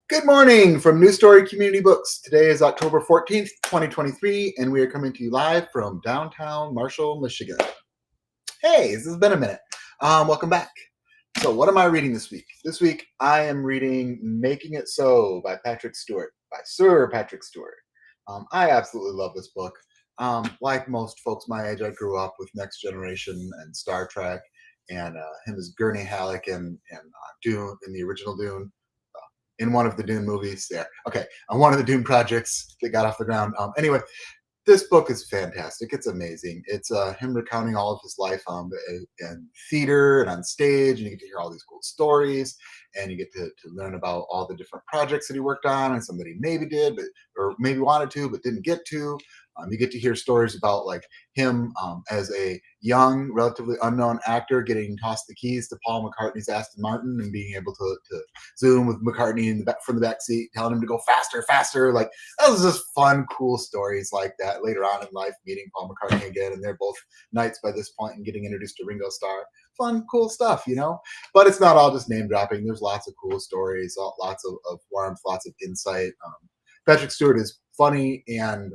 Good morning from New Story Community Books. Today is October 14th, 2023, and we are coming to you live from downtown Marshall, Michigan. Hey, this has been a minute. Welcome back. So, what am I reading this week? This week, I am reading Making It So by Patrick Stewart, by Sir Patrick Stewart. I absolutely love this book. Like most folks my age, I grew up with Next Generation and Star Trek, and him as Gurney Halleck and Dune in the original Dune in one of the Dune movies. Yeah, okay, on one of the Dune projects that got off the ground. Anyway, this book is fantastic. It's amazing. It's him recounting all of his life in theater and on stage, and you get to hear all these cool stories, and you get to learn about all the different projects that he worked on, and some that he maybe did, but or maybe wanted to, but didn't get to. You get to hear stories about like him as a young, relatively unknown actor getting tossed the keys to Paul McCartney's Aston Martin and being able to zoom with McCartney in the back, from the back seat, telling him to go faster, faster. Like that was just fun, cool stories like that. Later on in life, meeting Paul McCartney again, and they're both knights by this point, and getting introduced to Ringo Starr. Fun, cool stuff, you know. But it's not all just name dropping. There's lots of cool stories, lots of warmth, lots of insight. Patrick Stewart is funny and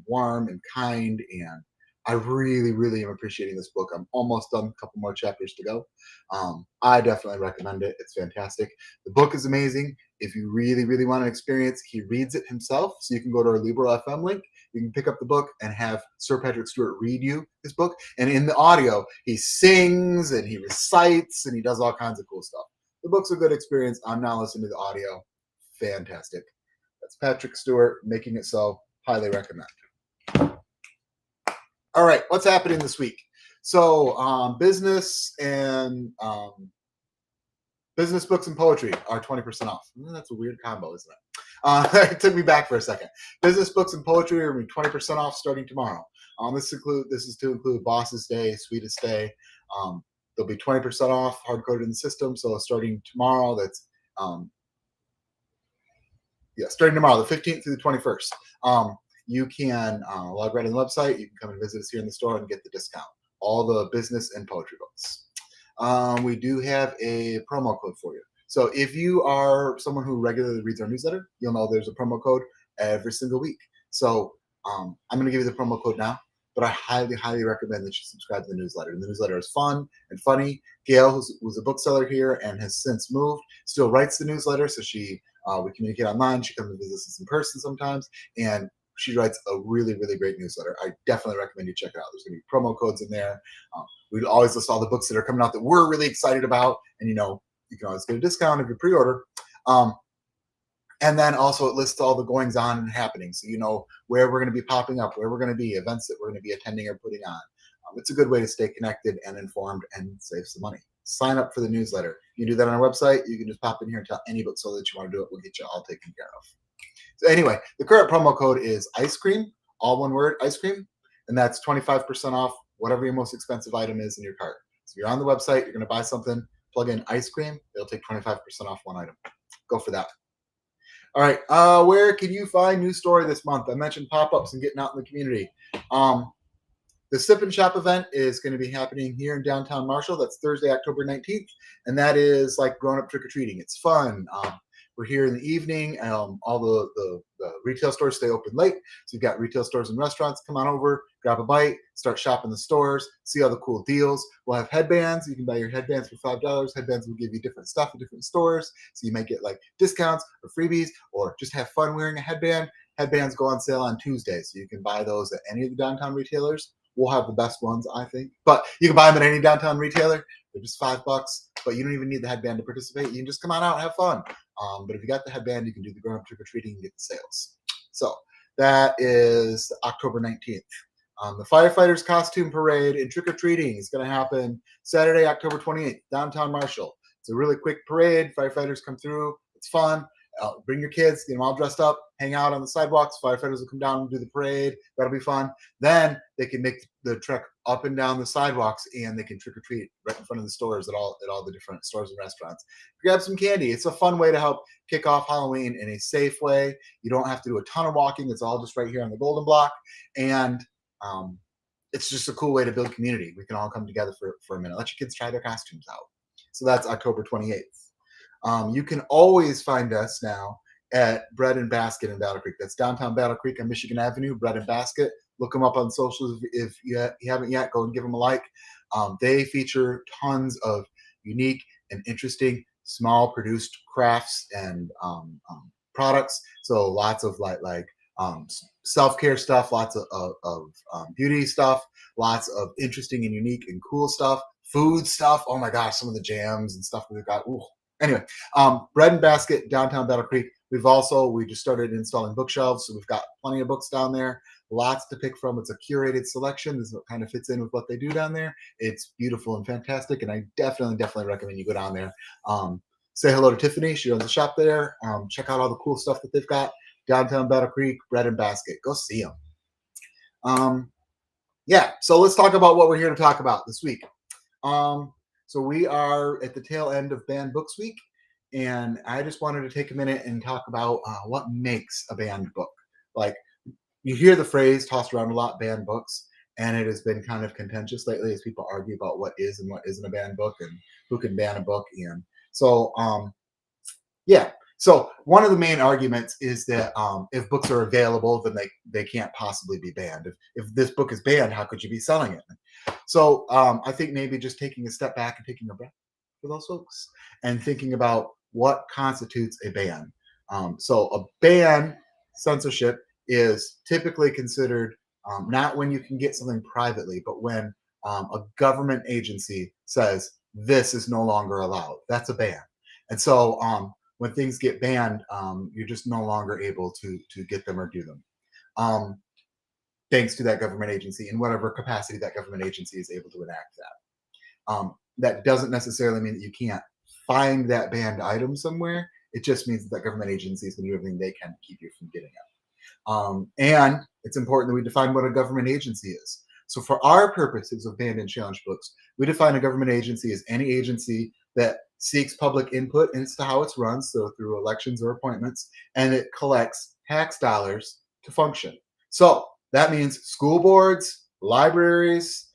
warm and kind, and I really, really am appreciating this book. I'm almost done, a couple more chapters to go. I definitely recommend it. It's fantastic. The book is amazing. If you really, really want an experience, he reads it himself. So you can go to our Libro FM link. You can pick up the book and have Sir Patrick Stewart read you his book. And in the audio, he sings and he recites and he does all kinds of cool stuff. The book's a good experience. I'm now listening to the audio. Fantastic. That's Patrick Stewart, Making It So. Highly recommend. All right, what's happening this week? So business books and poetry are 20% off. That's a weird combo, isn't it? It took me back for a second. Business books and poetry are going to be 20% off starting tomorrow. This is to include Boss's Day, Sweetest Day. They'll be 20% off, hard-coded in the system. So starting tomorrow, that's starting tomorrow, the 15th through the 21st. You can log right on the website. You can come and visit us here in the store and get the discount. All the business and poetry books. We do have a promo code for you. So if you are someone who regularly reads our newsletter, you'll know there's a promo code every single week. So I'm going to give you the promo code now, but I highly, highly recommend that you subscribe to the newsletter. And the newsletter is fun and funny. Gail, who's a bookseller here and has since moved, still writes the newsletter. So we communicate online. She comes and visits us in person sometimes. And she writes a really, really great newsletter. I definitely recommend you check it out. There's going to be promo codes in there. We always list all the books that are coming out that we're really excited about. And, you can always get a discount if you pre-order. And then also it lists all the goings on and happenings. So you know where we're going to be popping up, where we're going to be, events that we're going to be attending or putting on. It's a good way to stay connected and informed and save some money. Sign up for the newsletter. You can do that on our website. You can just pop in here and tell any bookseller that you want to do it. We'll get you all taken care of. So anyway, the current promo code is ice cream, all one word, ice cream, and that's 25% off whatever your most expensive item is in your cart. So you're on the website, you're going to buy something, plug in ice cream, it'll take 25% off one item. Go for that. All right, where can you find New Story this month? I mentioned pop-ups and getting out in the community. The Sip and Shop event is going to be happening here in downtown Marshall. That's Thursday, October 19th, and that is like grown-up trick-or-treating. It's fun. We're here in the evening. All the retail stores stay open late. So you've got retail stores and restaurants. Come on over, grab a bite, start shopping the stores, see all the cool deals. We'll have headbands. You can buy your headbands for $5. Headbands will give you different stuff at different stores. So you might get like discounts or freebies or just have fun wearing a headband. Headbands go on sale on Tuesday. So you can buy those at any of the downtown retailers. We'll have the best ones, I think. But you can buy them at any downtown retailer. They're just $5, but you don't even need the headband to participate. You can just come on out and have fun. But if you got the headband, you can do the grown-up trick-or-treating and get the sales. So that is October 19th. The Firefighters Costume Parade and Trick-or-Treating is going to happen Saturday, October 28th, downtown Marshall. It's a really quick parade. Firefighters come through. It's fun. Bring your kids, get them all dressed up, hang out on the sidewalks. Firefighters will come down and do the parade. That'll be fun. Then they can make the trek up and down the sidewalks, and they can trick or treat right in front of the stores at all the different stores and restaurants. Grab some candy. It's a fun way to help kick off Halloween in a safe way. You don't have to do a ton of walking. It's all just right here on the Golden Block, and it's just a cool way to build community. We can all come together for a minute. Let your kids try their costumes out. So that's October 28th. You can always find us now at Bread and Basket in Battle Creek. That's downtown Battle Creek on Michigan Avenue, Bread and Basket. Look them up on socials if you haven't yet. Go and give them a like. They feature tons of unique and interesting small produced crafts and products. So lots of um, self-care stuff, lots of beauty stuff, lots of interesting and unique and cool stuff, food stuff. Oh my gosh, some of the jams and stuff we've got. Ooh. Anyway, Bread and Basket, downtown Battle Creek. We just started installing bookshelves, so we've got plenty of books down there, lots to pick from. It's a curated selection. This is what kind of fits in with what they do down there. It's beautiful and fantastic, and I definitely recommend you go down there. Say hello to Tiffany. She owns the shop there. Check out all the cool stuff that they've got. Downtown Battle Creek, Bread and Basket. Go see them. Yeah, so let's talk about what we're here to talk about this week. So we are at the tail end of Banned Books Week, and I just wanted to take a minute and talk about what makes a banned book. Like, you hear the phrase tossed around a lot, banned books, and it has been kind of contentious lately as people argue about what is and what isn't a banned book and who can ban a book. And so, yeah. So one of the main arguments is that if books are available, then they can't possibly be banned. If this book is banned, how could you be selling it? So I think maybe just taking a step back and taking a breath for those folks and thinking about what constitutes a ban. So a ban, censorship, is typically considered not when you can get something privately, but when a government agency says this is no longer allowed. That's a ban. And so when things get banned, you're just no longer able to get them or do them. Thanks to that government agency in whatever capacity that government agency is able to enact that. That doesn't necessarily mean that you can't find that banned item somewhere. It just means that government agency is going to do everything they can to keep you from getting it. And it's important that we define what a government agency is. So for our purposes of banned and challenged books, we define a government agency as any agency that seeks public input into how it's run, so through elections or appointments, and it collects tax dollars to function. So that means school boards, libraries,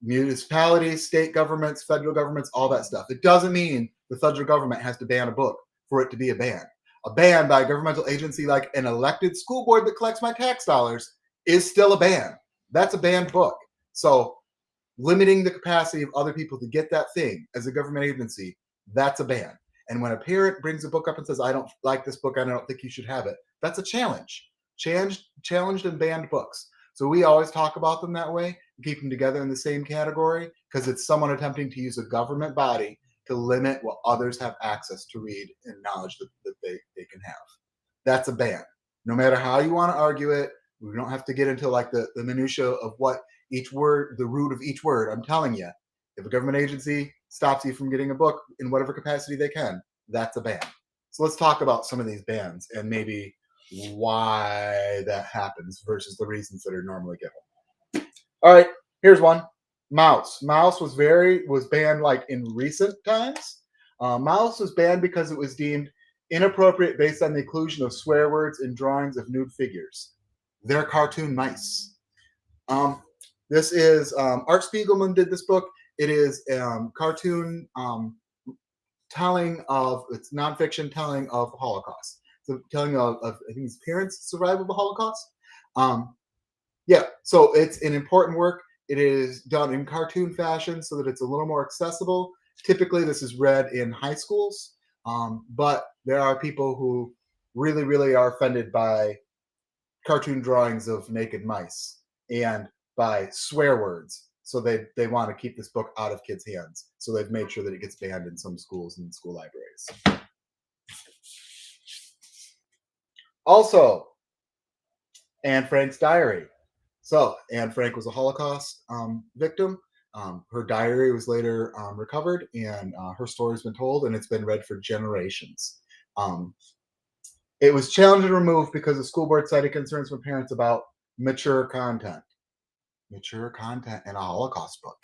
municipalities, state governments, federal governments, all that stuff. It doesn't mean the federal government has to ban a book for it to be a ban. A ban by a governmental agency like an elected school board that collects my tax dollars is still a ban. That's a banned book. So limiting the capacity of other people to get that thing as a government agency, that's a ban. And when a parent brings a book up and says, I don't like this book, I don't think you should have it, that's a challenge. Challenged and banned books. So we always talk about them that way, keep them together in the same category, because it's someone attempting to use a government body to limit what others have access to read and knowledge that they can have. That's a ban. No matter how you want to argue it, we don't have to get into like the minutia of what each word, the root of each word. I'm telling you, if a government agency stops you from getting a book in whatever capacity they can, that's a ban. So let's talk about some of these bans and maybe why that happens versus the reasons that are normally given. All right, here's one. Mouse. Mouse was banned like in recent times. Mouse was banned because it was deemed inappropriate based on the inclusion of swear words in drawings of nude figures. They're cartoon mice. This is Art Spiegelman did this book. It is cartoon telling of, it's nonfiction telling of the Holocaust. So telling of I think his parents survived the Holocaust. Yeah, so it's an important work. It is done in cartoon fashion so that it's a little more accessible. Typically, this is read in high schools, but there are people who really are offended by cartoon drawings of naked mice and by swear words. So they want to keep this book out of kids' hands. So they've made sure that it gets banned in some schools and school libraries. Also, Anne Frank's diary. So Anne Frank was a Holocaust victim. Her diary was later recovered, and her story's been told, and it's been read for generations. It was challenged and removed because the school board cited concerns from parents about mature content. Mature content in a Holocaust book.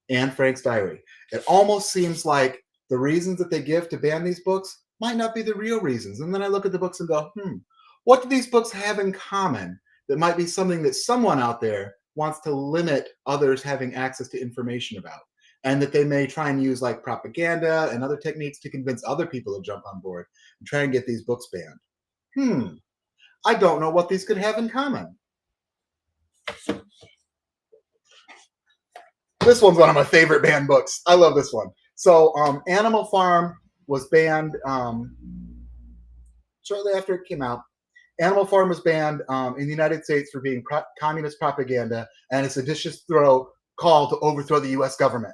Anne Frank's diary. It almost seems like the reasons that they give to ban these books might not be the real reasons. And then I look at the books and go, what do these books have in common that might be something that someone out there wants to limit others having access to information about? and that they may try and use like propaganda and other techniques to convince other people to jump on board and try and get these books banned. I don't know what these could have in common. This one's one of my favorite banned books. I love this one. So Animal Farm was banned shortly after it came out. Animal Farm was banned in the United States for being communist propaganda and a seditious call to overthrow the U.S. government.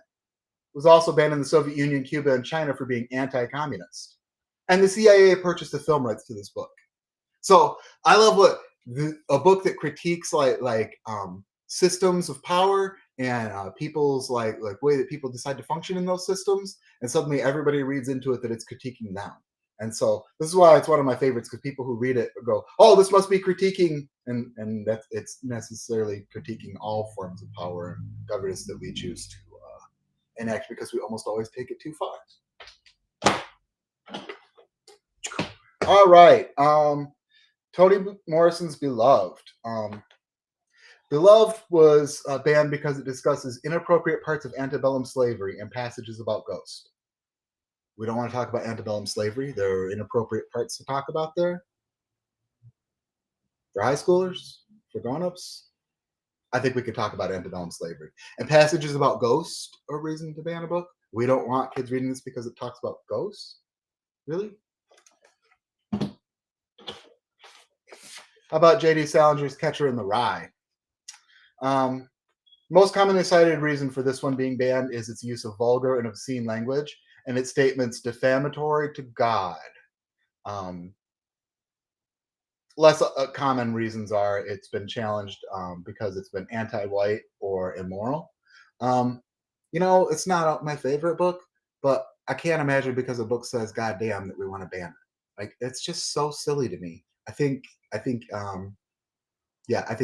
It was also banned in the Soviet Union, Cuba, and China for being anti-communist. And the CIA purchased the film rights to this book. So I love a book that critiques like systems of power and people's like way that people decide to function in those systems, and suddenly everybody reads into it that it's critiquing them. And so this is why it's one of my favorites, because people who read it go, "Oh, this must be critiquing," and that it's necessarily critiquing all forms of power and governance that we choose to enact, because we almost always take it too far. All right, Toni Morrison's Beloved. Beloved was banned because it discusses inappropriate parts of antebellum slavery and passages about ghosts. We don't want to talk about antebellum slavery. There are inappropriate parts to talk about there. For high schoolers, for grown-ups, I think we could talk about antebellum slavery. And passages about ghosts are a reason to ban a book. We don't want kids reading this because it talks about ghosts? Really? How about J.D. Salinger's Catcher in the Rye? Most commonly cited reason for this one being banned is its use of vulgar and obscene language and its statements defamatory to God. Less common reasons are it's been challenged because it's been anti-white or immoral. It's not my favorite book, but I can't imagine because a book says "God damn" that we want to ban it. Like, it's just so silly to me. I think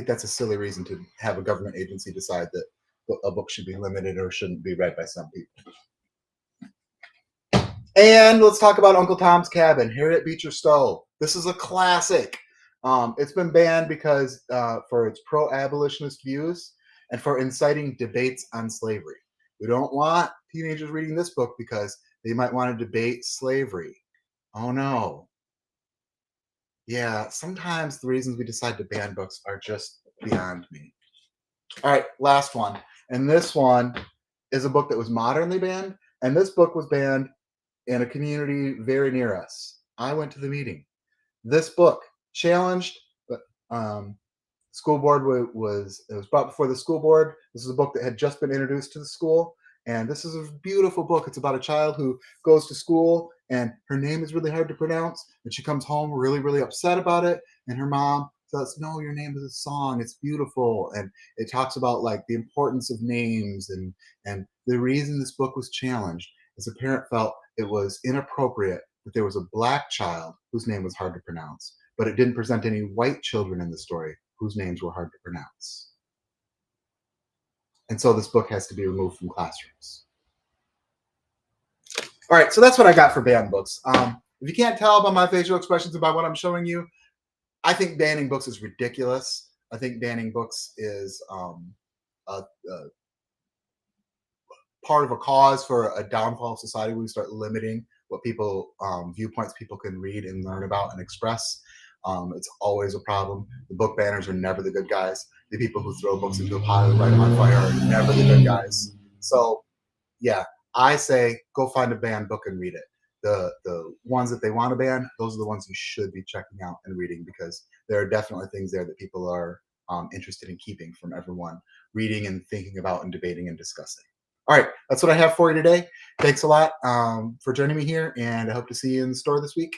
that's a silly reason to have a government agency decide that a book should be limited or shouldn't be read by some people. And let's talk about Uncle Tom's Cabin, Harriet Beecher Stowe. This is a classic. It's been banned because for its pro-abolitionist views and for inciting debates on slavery. We don't want teenagers reading this book because they might want to debate slavery. Oh no. Yeah, sometimes the reasons we decide to ban books are just beyond me. All right, last one. And this one is a book that was modernly banned. And this book was banned in a community very near us. I went to the meeting. This book challenged, but school board it was brought before the school board. This is a book that had just been introduced to the school. And this is a beautiful book. It's about a child who goes to school and her name is really hard to pronounce. And she comes home really, really upset about it. And her mom says, "No, your name is a song. It's beautiful." And it talks about like the importance of names. And the reason this book was challenged is the parent felt it was inappropriate that there was a black child whose name was hard to pronounce, but it didn't present any white children in the story whose names were hard to pronounce. And so this book has to be removed from classrooms. All right, so that's what I got for banned books. If you can't tell by my facial expressions about what I'm showing you, I think banning books is ridiculous. I think banning books is part of a cause for a downfall of society when we start limiting what people, viewpoints people can read and learn about and express. It's always a problem. The book banners are never the good guys. The people who throw books into a pile and light them on fire are never the good guys. So, yeah, I say go find a banned book and read it. The ones that they want to ban, those are the ones you should be checking out and reading, because there are definitely things there that people are interested in keeping from everyone reading and thinking about and debating and discussing. All right, that's what I have for you today. Thanks a lot for joining me here, and I hope to see you in the store this week.